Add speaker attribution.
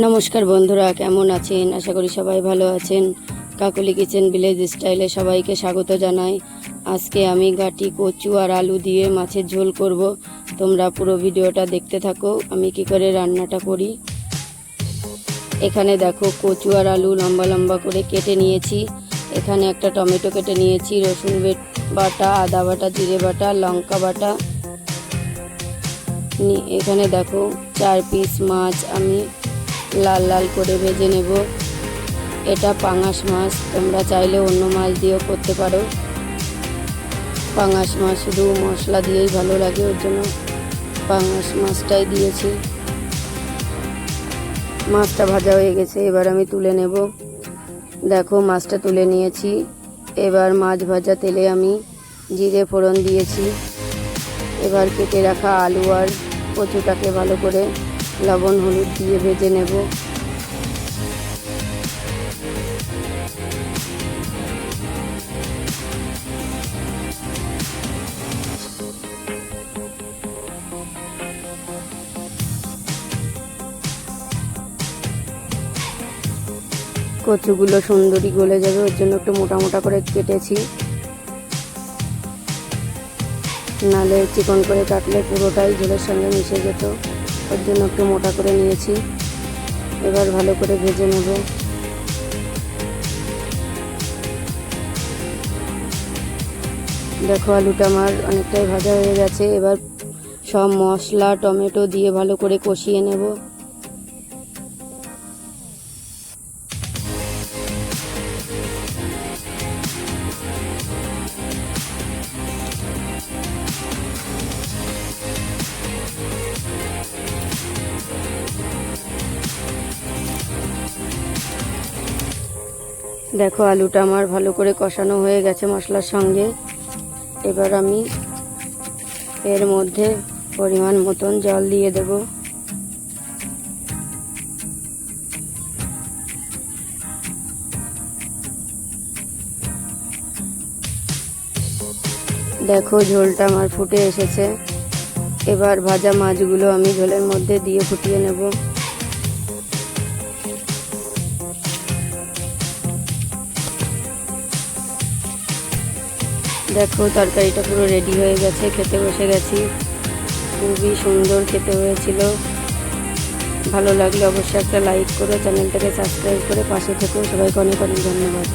Speaker 1: নমস্কার বন্ধুরা, কেমন আছেন? আশা করি সবাই ভালো আছেন। কাকলি কিচেন ভিলেজ স্টাইলে সবাইকে স্বাগত জানাই। আজকে আমি গাটি কচু আর আলু দিয়ে মাছের ঝোল করব। তোমরা পুরো ভিডিওটা দেখতে থাকো আমি কি করে রান্নাটা করি। এখানে দেখো কচু আর আলু লম্বা লম্বা করে কেটে নিয়েছি। এখানে একটা টমেটো কেটে নিয়েছি, রসুন বাটা, আদা বাটা, জিরে বাটা, লঙ্কা বাটা। এখানে দেখো 4 পিস মাছ আমি লাল লাল করে ভেজে নেব। এটা পাঙাশ মাছ, তোমরা চাইলে অন্য মাছ দিয়েও করতে পারো। পাঙাশ মাছ শুধু মশলা দিয়েই ভালো লাগে, ওর জন্য পাঙাশ মাছটাই দিয়েছি। মাছটা ভাজা হয়ে গেছে, এবার আমি তুলে নেব। দেখো মাছটা তুলে নিয়েছি। এবার মাছ ভাজা তেলে আমি জিরে ফোড়ন দিয়েছি। এবার কেটে রাখা আলু আর কচুটাকে ভালো করে লবণ হলুদ দিয়ে ভেজে নেব। কচুগুলো সুন্দরী গলে যাবে, ওর জন্য একটু মোটা মোটা করে কেটেছি, নালে চিকন করে কাটলে পুরোটাই ঝোলের সঙ্গে মিশে যেত, ওর জন্য একটু মোটা করে নিয়েছি। এবার ভালো করে ভেজে নেব। দেখো আলুটা আমার অনেকটাই ভাজা হয়ে গেছে। এবার সব মশলা টমেটো দিয়ে ভালো করে কষিয়ে নেব। দেখো আলুটা আমার ভালো করে কষানো হয়ে গেছে মশলার সঙ্গে। এবার আমি এর মধ্যে পরিমাণ মতন জল দিয়ে দেব। দেখো ঝোলটা আমার ফুটে এসেছে। এবার ভাজা মাছগুলো আমি ঝোলের মধ্যে দিয়ে ফুটিয়ে নেব। দেখো তরকারিটা পুরো রেডি হয়ে গেছে, খেতে বসে গেছি। খুবই সুন্দর খেতে হয়েছিল। ভালো লাগলে অবশ্যই একটা লাইক করো, চ্যানেলটাকে সাবস্ক্রাইব করে পাশে থেকো। সবাইকে অনেক অনেক ধন্যবাদ।